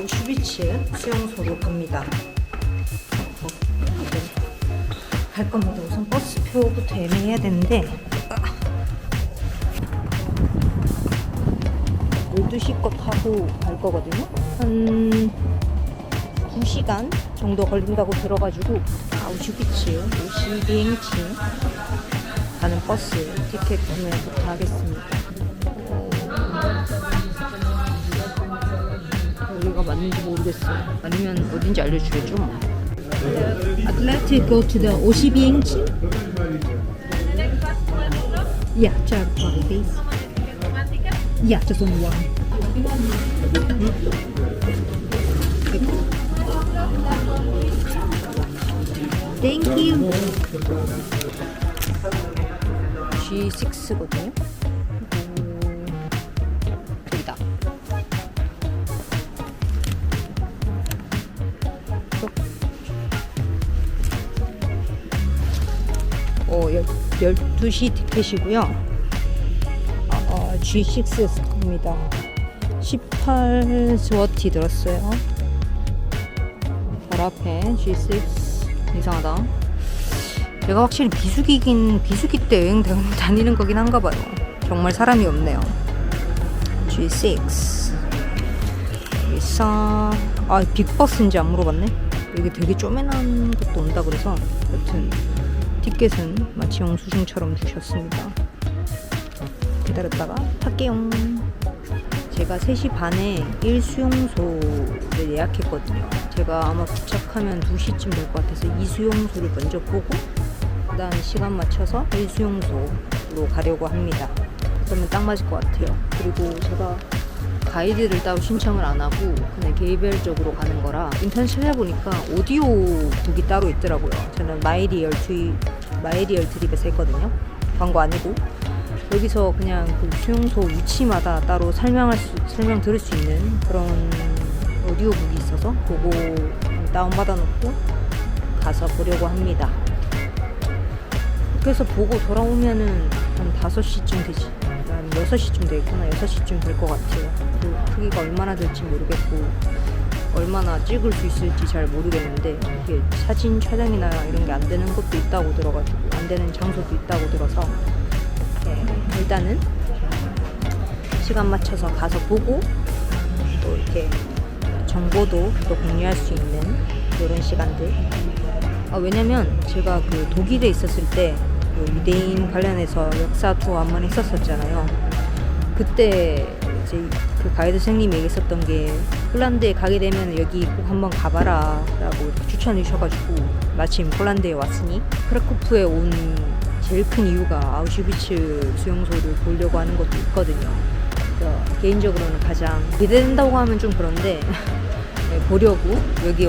아우슈비츠 수용소로 갑니다. 갈 겁니다. 우선 버스표부터 예매해야 되는데 12시 거 타고 갈 거거든요. 한 2시간 정도 걸린다고 들어가지고 아우슈비츠 비행치 가는 버스 티켓 구매부터 하겠습니다. 여기가 맞는지 모르겠어요. 아니면 어딘지 알려주겠죠? I'd like to go to the 52인치. Yeah, check please. Yeah, just only one. Thank you. G6거든요. 여기다. 12시 티켓이고요. G6입니다. 18스워티 들었어요. 바로 앞에 G6. 이상하다. 제가 확실히 비수기 때 여행 다니는 거긴 한가 봐요. 정말 사람이 없네요. G6. 여기서 빅버스인지 안 물어봤네. 여기 되게 쪼매난 것도 온다 그래서 여튼 티켓은 마치 영수증처럼 주셨습니다. 기다렸다가 탈게요. 제가 3시 반에 1수용소를 예약했거든요. 제가 아마 도착하면 2시쯤 될 것 같아서 2수용소를 먼저 보고 그 다음 시간 맞춰서 1수용소로 가려고 합니다. 그러면 딱 맞을 것 같아요. 그리고 제가 가이드를 따로 신청을 안 하고 그냥 개별적으로 가는 거라 인터넷 찾아보니까 오디오 북이 따로 있더라고요. 저는 마이리얼 트립에서 했거든요. 광고 아니고 여기서 그냥 그 수용소 위치마다 따로 설명 들을 수 있는 그런 오디오북이 있어서 그거 다운받아 놓고 가서 보려고 합니다. 그래서 보고 돌아오면은 한 5시쯤 되지. 한 6시쯤 되겠구나. 6시쯤 될 것 같아요. 그 크기가 얼마나 될지 모르겠고 얼마나 찍을 수 있을지 잘 모르겠는데 이게 사진 촬영이나 이런 게 안 되는 것도 있다고 들어가지고 안 되는 장소도 있다고 들어서 일단은 시간 맞춰서 가서 보고 또 이렇게 정보도 또 공유할 수 있는 이런 시간들. 왜냐면 제가 그 독일에 있었을 때 그 유대인 관련해서 역사 투어 한번 했었잖아요. 그때 이제 그 가이드 선생님이 얘기했었던 게 폴란드에 가게 되면 여기 꼭 한번 가봐라 라고 추천해 주셔가지고 마침 폴란드에 왔으니 크라쿠프에 온 제일 큰 이유가 아우슈비츠 수용소를 보려고 하는 것도 있거든요. 그래서 개인적으로는 가장 기대된다고 하면 좀 그런데 보려고 여기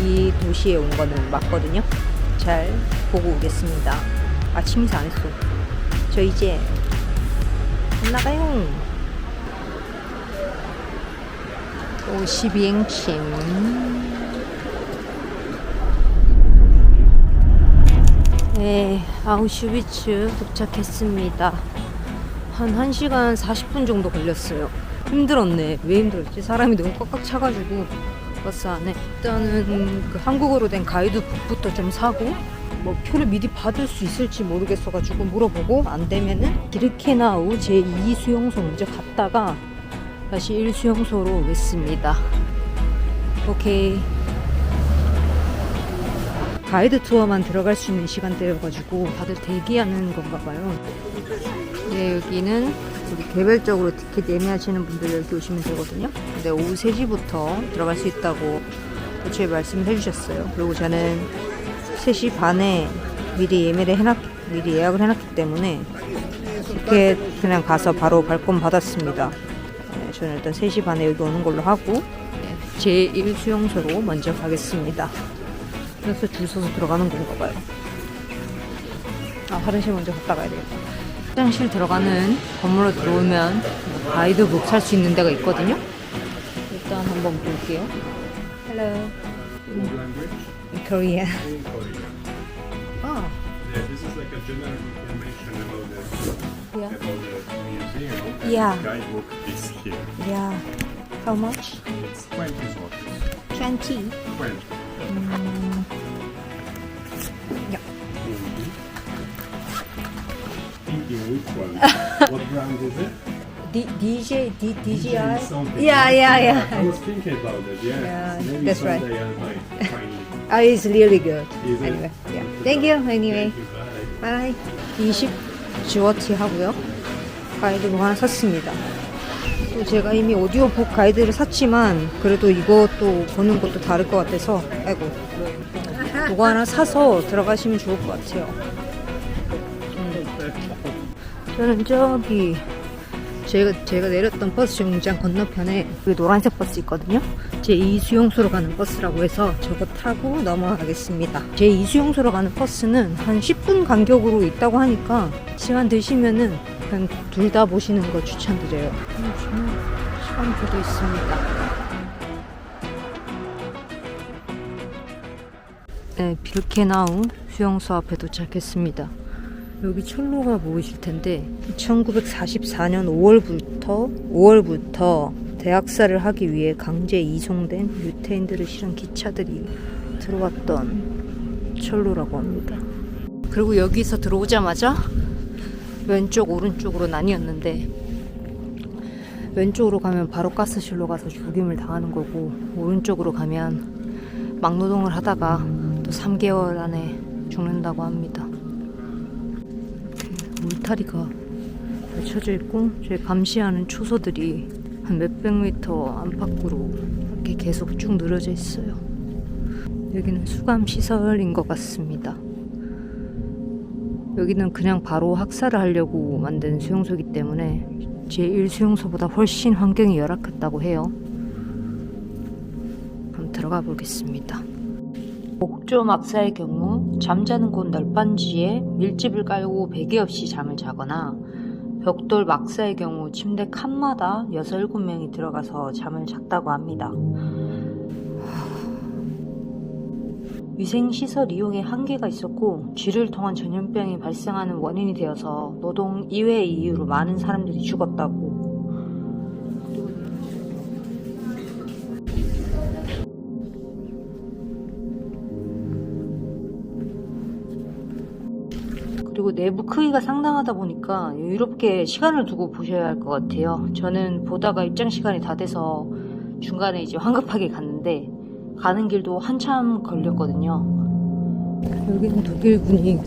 이 도시에 온 거는 맞거든요. 잘 보고 오겠습니다. 아침 인사 안 했어. 저 이제 나가요. 52행침. 네, 아우슈비츠 도착했습니다. 한 1시간 40분 정도 걸렸어요. 힘들었네. 왜 힘들었지? 사람이 너무 꽉꽉 차가지고 버스 안에. 일단은 그 한국어로 된 가이드북부터 좀 사고 뭐 표를 미리 받을 수 있을지 모르겠어가지고 물어보고 안 되면은 비르케나우 제2 수용소 먼저 갔다가 다시 1수용소로 냈습니다. 오케이. 가이드 투어만 들어갈 수 있는 시간대여가지고 다들 대기하는 건가 봐요. 네, 여기는 개별적으로 티켓 예매하시는 분들 여기 오시면 되거든요. 근데 오후 3시부터 들어갈 수 있다고 애초에 말씀을 해주셨어요. 그리고 저는 3시 반에 미리 예약을 해놨기 때문에 티켓 그냥 가서 바로 발권 받았습니다. 네, 저는 일단 3시 반에 여기 오는 걸로 하고 제1 수용소로 먼저 가겠습니다. 그래서 줄 서서 들어가는 건가 봐요. 화장실 먼저 갔다 가야 되겠다. 화장실 들어가는 건물로 들어오면 가이드북 살 수 있는 데가 있거든요. 일단 한번 볼게요. Hello. Korea. Oh. Yeah, this is like a general information about the museum. Yeah. Guidebook is here. Yeah. How much? It's 20 zlotys. 20. 20. Yeah. Thinking which one? What brand is it? DJI? Something. Yeah. I was thinking about it, yes. Yeah, Maybe that's right. someday I might find it. It's really good. Is it? Anyway, yeah. Thank you. Anyway, Thank you, bye. bye. 20 GWT 하고요. 가이드북 하나 샀습니다. 또 제가 이미 오디오북 가이드를 샀지만 그래도 이것도 보는 것도 다를 것 같아서 이거 하나 사서 들어가시면 좋을 것 같아요. 저는 저기 제가 내렸던 버스 정류장 건너편에 그 노란색 버스 있거든요. 제2 수용소로 가는 버스라고 해서 저거 타고 넘어가겠습니다. 제2 수용소로 가는 버스는 한 10분 간격으로 있다고 하니까 시간 되시면은 그냥 둘 다 보시는 거 추천드려요. 시간표도 있습니다. 네, 비르케나우 수용소 앞에 도착했습니다. 여기 철로가 보이실 텐데 1944년 5월부터 대학살을 하기 위해 강제 이송된 유태인들을 실은 기차들이 들어왔던 철로라고 합니다. 그리고 여기서 들어오자마자 왼쪽 오른쪽으로 나뉘었는데 왼쪽으로 가면 바로 가스실로 가서 죽임을 당하는 거고 오른쪽으로 가면 막노동을 하다가 또 3개월 안에 죽는다고 합니다. 울타리가 펼쳐져 있고 저희 감시하는 초소들이 한 몇백 미터 안팎으로 이렇게 계속 쭉 늘어져 있어요. 여기는 수감 시설인 것 같습니다. 여기는 그냥 바로 학살을 하려고 만든 수용소이기 때문에 제1 수용소보다 훨씬 환경이 열악했다고 해요. 그럼 들어가 보겠습니다. 목조 막사의 경우 잠자는 곳 널빤지에 밀집을 깔고 베개 없이 잠을 자거나 벽돌 막사의 경우 침대 칸마다 6, 7명이 들어가서 잠을 잤다고 합니다. 위생시설 이용에 한계가 있었고 쥐를 통한 전염병이 발생하는 원인이 되어서 노동 이외의 이유로 많은 사람들이 죽었다고. 그리고 내부 크기가 상당하다 보니까 여유롭게 시간을 두고 보셔야 할 것 같아요. 저는 보다가 입장 시간이 다 돼서 중간에 이제 황급하게 갔는데 가는 길도 한참 걸렸거든요. 여기는 독일군이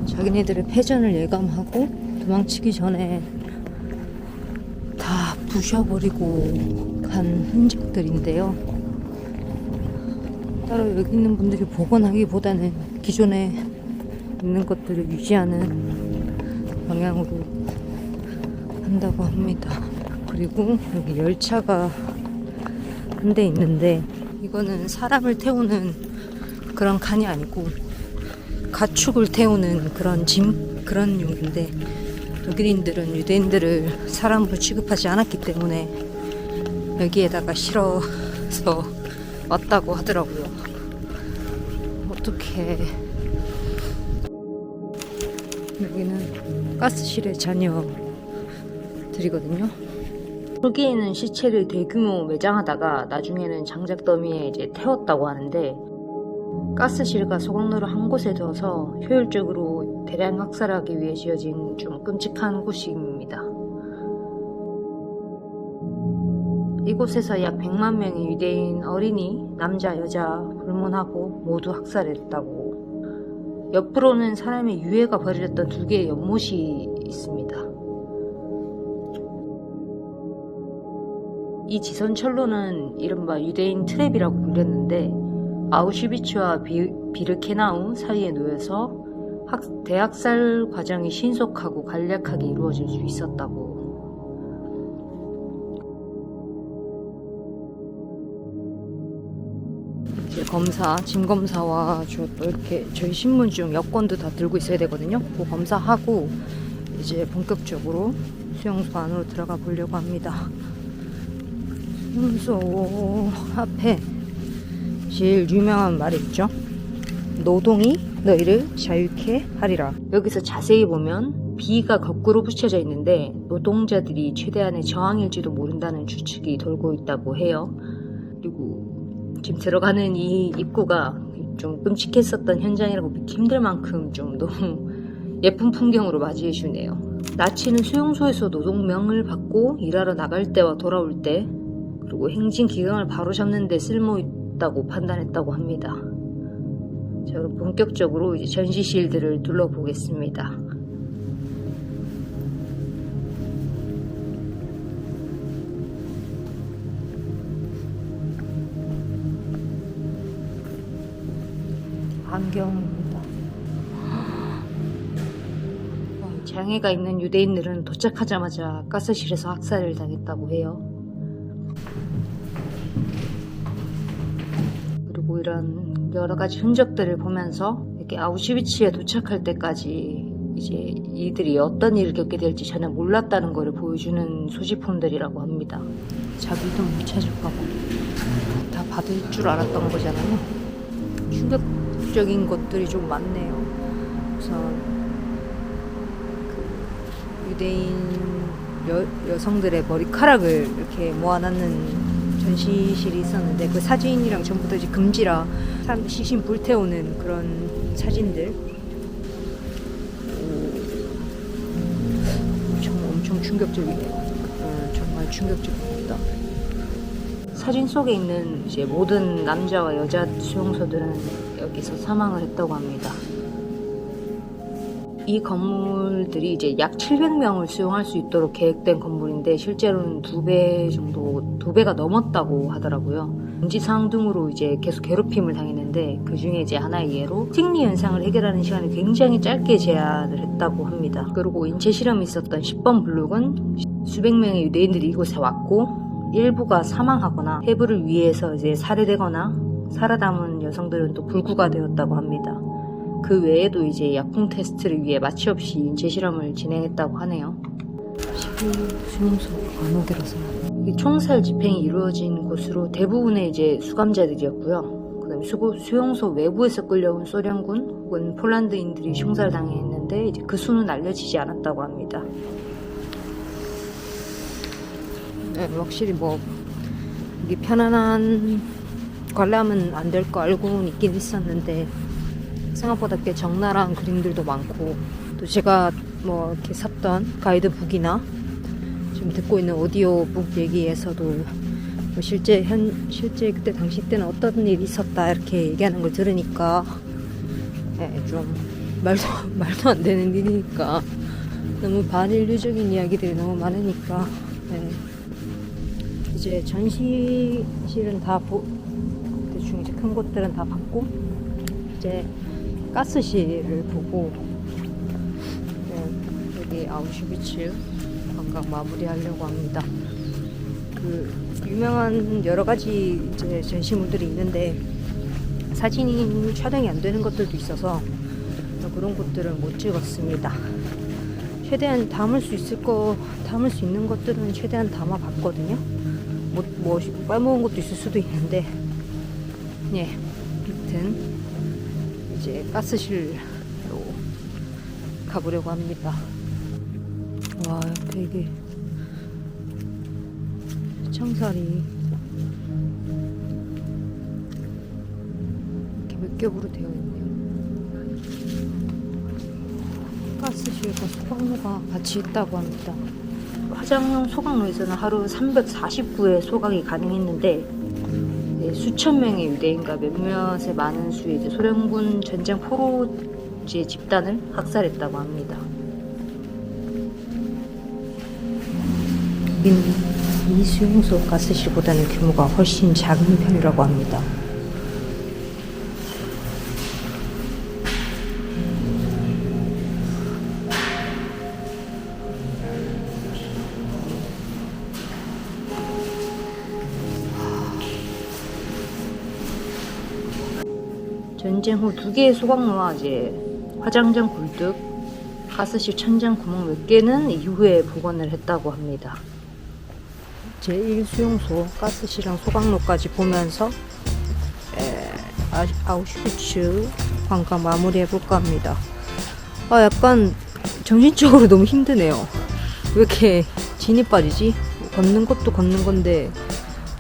자기네들의 패전을 예감하고 도망치기 전에 다 부셔버리고 간 흔적들인데요. 따로 여기 있는 분들이 복원하기보다는 기존에 있는 것들을 유지하는 방향으로 한다고 합니다. 그리고 여기 열차가 한 대 있는데 이거는 사람을 태우는 그런 칸이 아니고 가축을 태우는 그런 그런 용인데 독일인들은 유대인들을 사람으로 취급하지 않았기 때문에 여기에다가 실어서 왔다고 하더라고요. 어떻게 여기는 가스실의 자녀들이거든요. 초기에는 시체를 대규모 매장하다가 나중에는 장작 더미에 이제 태웠다고 하는데 가스실과 소각로를 한 곳에 둬서 효율적으로 대량 학살하기 위해 지어진 좀 끔찍한 곳입니다. 이곳에서 약 100만 명의 유대인 어린이, 남자, 여자 불문하고 모두 학살했다고. 옆으로는 사람의 유해가 버려졌던 2개의 연못이 있습니다. 이 지선철로는 이른바 유대인 트랩이라고 불렸는데 아우슈비츠와 비르케나우 사이에 놓여서 대학살 과정이 신속하고 간략하게 이루어질 수 있었다고. 이제 검사, 진검사와 또 이렇게 저희 신분증, 여권도 다 들고 있어야 되거든요. 그 검사하고 이제 본격적으로 수용소 안으로 들어가 보려고 합니다. 수용소 앞에 제일 유명한 말이 있죠. 노동이 너희를 자유케 하리라. 여기서 자세히 보면 B가 거꾸로 붙여져 있는데 노동자들이 최대한의 저항일지도 모른다는 추측이 돌고 있다고 해요. 그리고 지금 들어가는 이 입구가 좀 끔찍했었던 현장이라고 믿기 힘들 만큼 좀 너무 예쁜 풍경으로 맞이해 주네요. 나치는 수용소에서 노동명을 받고 일하러 나갈 때와 돌아올 때, 그리고 행진 기강을 바로잡는 데 쓸모있다고 판단했다고 합니다. 자, 그럼 본격적으로 이제 전시실들을 둘러보겠습니다. 안경입니다. 장애가 있는 유대인들은 도착하자마자 가스실에서 학살을 당했다고 해요. 그리고 이런 여러 가지 흔적들을 보면서 이렇게 아우슈비츠에 도착할 때까지 이제 이들이 어떤 일을 겪게 될지 전혀 몰랐다는 것을 보여주는 소지품들이라고 합니다. 자기도 못 찾을까봐 다 받을 줄 알았던 거잖아요. 충격적인 것들이 좀 많네요. 우선 유대인 여성들의 머리카락을 이렇게 모아놨는 전시실이 있었는데 그 사진이랑 전부 다 이제 금지라 사람들 시신 불태우는 그런 사진들. 엄청 충격적이네요. 정말 충격적입니다. 사진 속에 있는 이제 모든 남자와 여자 수용소들은 여기서 사망을 했다고 합니다. 이 건물들이 이제 약 700명을 수용할 수 있도록 계획된 건물인데 실제로는 2배가 넘었다고 하더라고요. 금지사항 등으로 이제 계속 괴롭힘을 당했는데 그 중에 이제 하나의 예로 생리 현상을 해결하는 시간을 굉장히 짧게 제한을 했다고 합니다. 그리고 인체 실험이 있었던 10번 블록은 수백 명의 유대인들이 이곳에 왔고 일부가 사망하거나 해부를 위해서 이제 살해되거나 살아남은 여성들은 또 불구가 되었다고 합니다. 그 외에도 이제 약품 테스트를 위해 마취 없이 인체 실험을 진행했다고 하네요. 11수용소 감옥이라서 총살 집행이 이루어진 곳으로 대부분의 이제 수감자들이었고요. 그다음에 수용소 외부에서 끌려온 소련군 혹은 폴란드인들이 총살을 당했는데 이제 그 수는 알려지지 않았다고 합니다. 네, 확실히 뭐 이게 편안한 관람은 안 될 거 알고는 있긴 있었는데 생각보다 꽤 적나라한 그림들도 많고 또 제가 뭐 이렇게 샀던 가이드북이나 지금 듣고 있는 오디오북 얘기에서도 뭐 실제 그때 당시 때는 어떤 일이 있었다 이렇게 얘기하는 걸 들으니까 좀 말도 안 되는 일이니까 너무 반인류적인 이야기들이 너무 많으니까 이제 전시실은 다 대충 이제 큰 곳들은 다 봤고 이제 가스실을 보고 여기 아우슈비츠 관광 마무리하려고 합니다. 그 유명한 여러 가지 이제 전시물들이 있는데 사진이 촬영이 안 되는 것들도 있어서 그런 곳들은 못 찍었습니다. 최대한 담을 수 있는 것들은 최대한 담아봤거든요. 뭐 빼먹은 것도 있을 수도 있는데, 아무튼 이제 가스실로 가보려고 합니다. 와, 되게 청살이 이렇게 몇 겹으로 되어 있네요. 가스실과 소각로가 같이 있다고 합니다. 화장용 소각로에서는 하루 349회 소각이 가능했는데 수천 명의 유대인과 몇몇의 많은 수의 이제 소련군 전쟁 포로제 집단을 학살했다고 합니다. 이 수용소 가스실보다는 규모가 훨씬 작은 편이라고 합니다. 전쟁 후 2개의 소각로와 이제 화장장 굴뚝, 가스실 천장 구멍 몇 개는 이후에 복원을 했다고 합니다. 제1수용소 가스실랑 소각로까지 보면서 아우슈비츠 관광 마무리해볼까 합니다. 약간 정신적으로 너무 힘드네요. 왜 이렇게 진이 빠지지? 걷는 것도 걷는 건데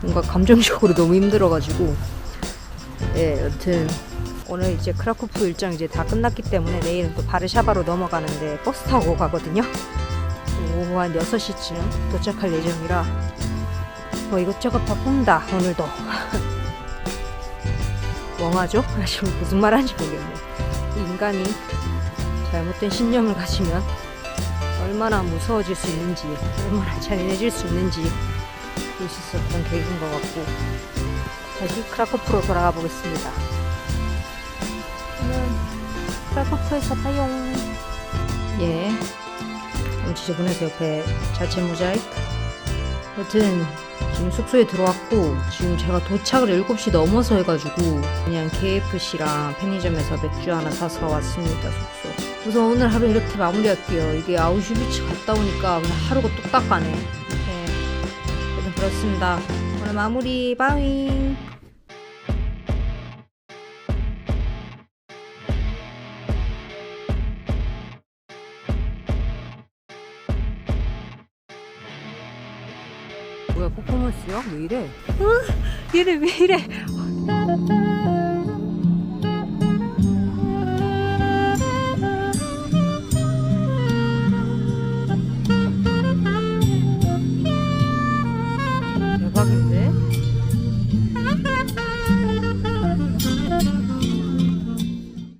뭔가 감정적으로 너무 힘들어가지고. 예, 여튼 오늘 이제 크라쿠프 일정 이제 다 끝났기 때문에 내일은 또 바르샤바로 넘어가는데 버스 타고 가거든요. 오후 한 6시쯤 도착할 예정이라 뭐 이것저것 바쁜다 오늘도. 멍하죠? 지금 무슨 말 하는지 모르겠네. 이 인간이 잘못된 신념을 가지면 얼마나 무서워질 수 있는지, 얼마나 잔인해질 수 있는지 볼 수 있었던 계기인 것 같고, 다시 크라쿠프로 돌아가 보겠습니다. 크라쿠프에서 봐요. 예, 지저분해서 옆에 자체 모자이크. 여튼 지금 숙소에 들어왔고, 지금 제가 도착을 7시 넘어서 해가지고 그냥 KFC랑 편의점에서 맥주 하나 사서 왔습니다. 숙소. 우선 오늘 하루 이렇게 마무리할게요. 이게 아우슈비츠 갔다 오니까 그냥 하루가 뚝딱 가네. 네, 여튼 그렇습니다. 오늘 마무리 바잉. 뭐야, 퍼포먼스야? 왜 이래? 얘네 왜 이래?